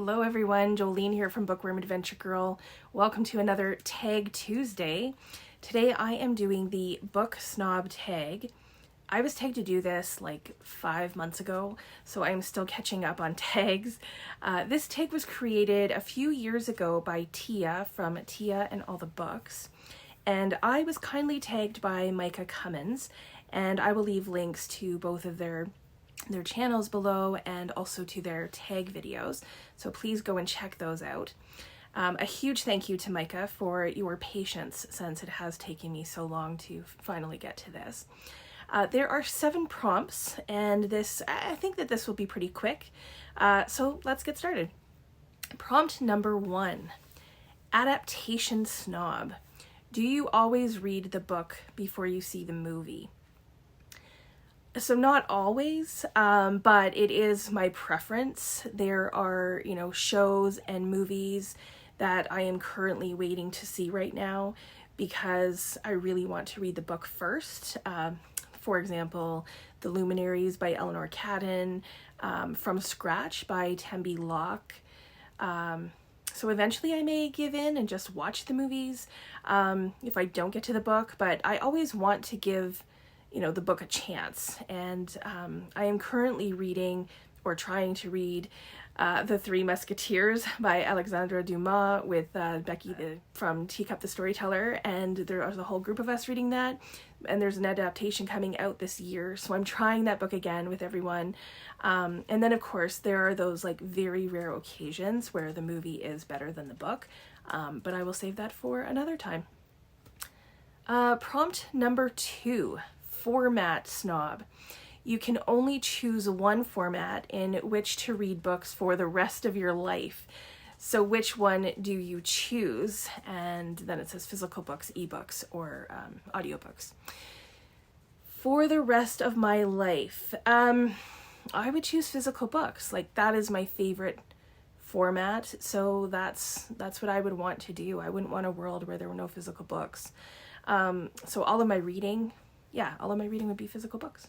Hello everyone, Jolene here from Bookworm Adventure Girl. Welcome to another Tag Tuesday. Today I am doing the Book Snob tag. I was tagged to do this like 5 months ago, so I'm still catching up on tags. This tag was created a few years ago by Tia from Tia and All the Books, and I was kindly tagged by Micah, and I will leave links to both of their channels below and also to their tag videos, so please go and check those out. A huge thank you to Micah for your patience, since it has taken me so long to finally get to this. There are 7 prompts, and I think that this will be pretty quick, so let's get started. Prompt number 1, Adaptation Snob. Do you always read the book before you see the movie? So not always, but it is my preference. There are, shows and movies that I am currently waiting to see right now because I really want to read the book first. For example, The Luminaries by Eleanor Cadden, From Scratch by Tembi Locke. So eventually I may give in and just watch the movies if I don't get to the book, but I always want to give the book a chance. And I am currently reading or trying to read The Three Musketeers by Alexandre Dumas with Becky from Teacup the Storyteller, and there's a whole group of us reading that, and there's an adaptation coming out this year, so I'm trying that book again with everyone. And then of course there are those like very rare occasions where the movie is better than the book, but I will save that for another time. Prompt number 2, Format Snob. You can only choose one format in which to read books for the rest of your life. So which one do you choose? And then it says physical books, ebooks, or audiobooks. For the rest of my life, I would choose physical books. Like, that is my favorite format. So that's what I would want to do. I wouldn't want a world where there were no physical books. So all of my reading would be physical books.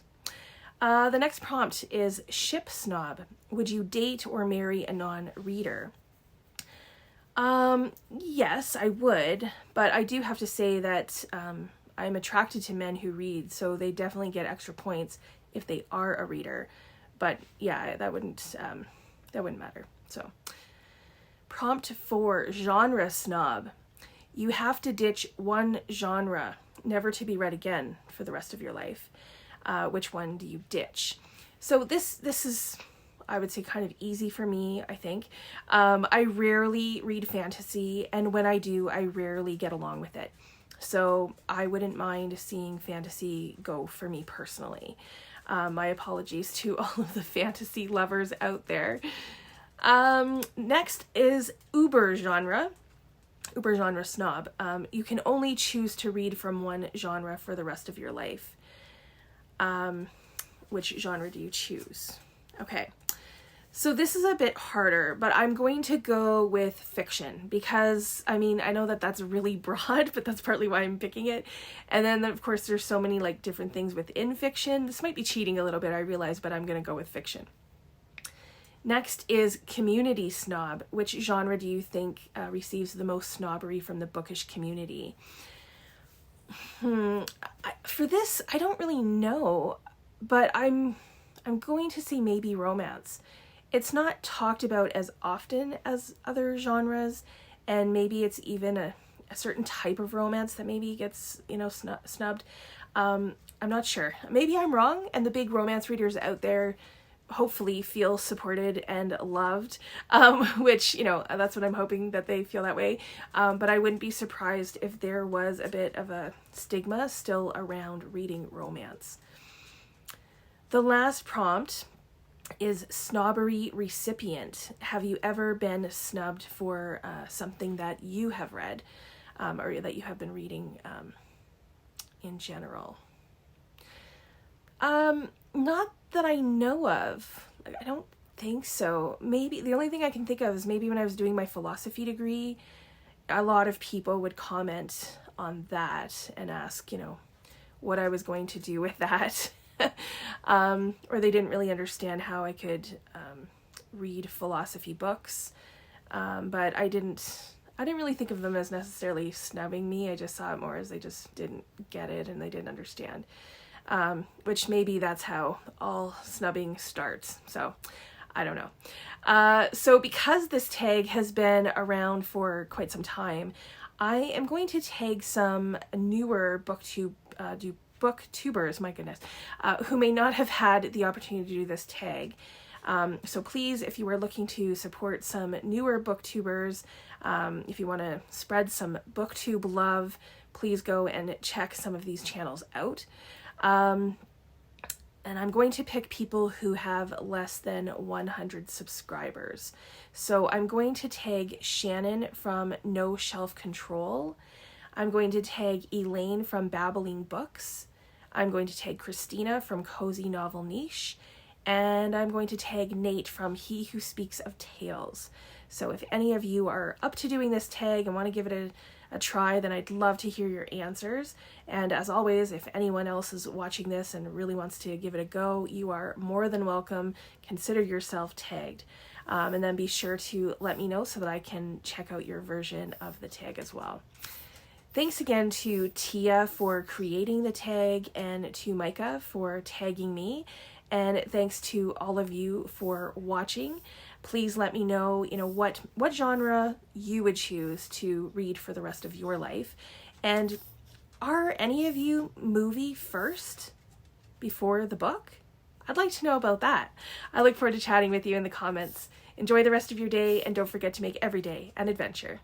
The next prompt is Ship Snob. Would you date or marry a non-reader? Yes, I would, but I do have to say that I'm attracted to men who read, so they definitely get extra points if they are a reader. But yeah, that wouldn't matter. So, prompt 4, Genre Snob. You have to ditch one genre, never to be read again for the rest of your life. Which one do you ditch? So this is, I would say, kind of easy for me, I think. I rarely read fantasy, and when I do, I rarely get along with it. So I wouldn't mind seeing fantasy go for me personally. My apologies to all of the fantasy lovers out there. Next is Uber Genre Snob. You can only choose to read from one genre for the rest of your life. Which genre do you choose? Okay, so this is a bit harder, but I'm going to go with fiction because, I know that that's really broad, but that's partly why I'm picking it. And then, of course, there's so many like different things within fiction. This might be cheating a little bit, I realize, but I'm going to go with fiction. Next is Community Snob. Which genre do you think receives the most snobbery from the bookish community? For this, I don't really know, but I'm going to say maybe romance. It's not talked about as often as other genres, and maybe it's even a certain type of romance that maybe gets, snubbed. I'm not sure. Maybe I'm wrong, and the big romance readers out there hopefully feel supported and loved, which, that's what I'm hoping, that they feel that way. But I wouldn't be surprised if there was a bit of a stigma still around reading romance. The last prompt is Snobbery Recipient. Have you ever been snubbed for something that you have read, or that you have been reading in general? Not that I know of. I don't think so. Maybe the only thing I can think of is maybe when I was doing my philosophy degree, a lot of people would comment on that and ask, what I was going to do with that. Or they didn't really understand how I could read philosophy books, but I didn't really think of them as necessarily snubbing me. I just saw it more as they just didn't get it and they didn't understand, which maybe that's how all snubbing starts. So I don't know. So because this tag has been around for quite some time, I am going to tag some newer booktubers, my goodness, who may not have had the opportunity to do this tag. So please, if you are looking to support some newer booktubers, if you want to spread some booktube love, please go and check some of these channels out. And I'm going to pick people who have less than 100 subscribers. So I'm going to tag Shannon from No Shelf Control. I'm going to tag Elaine from Babbling Books. I'm going to tag Christina from Cozy Novel Niche. And I'm going to tag Nate from He Who Speaks of Tales. So if any of you are up to doing this tag and want to give it a try, then I'd love to hear your answers. And as always, if anyone else is watching this and really wants to give it a go, you are more than welcome. Consider yourself tagged. And then be sure to let me know so that I can check out your version of the tag as well. Thanks again to Tia for creating the tag and to Micah for tagging me. And thanks to all of you for watching. Please let me know, what genre you would choose to read for the rest of your life. And are any of you movie first before the book? I'd like to know about that. I look forward to chatting with you in the comments. Enjoy the rest of your day, and don't forget to make every day an adventure.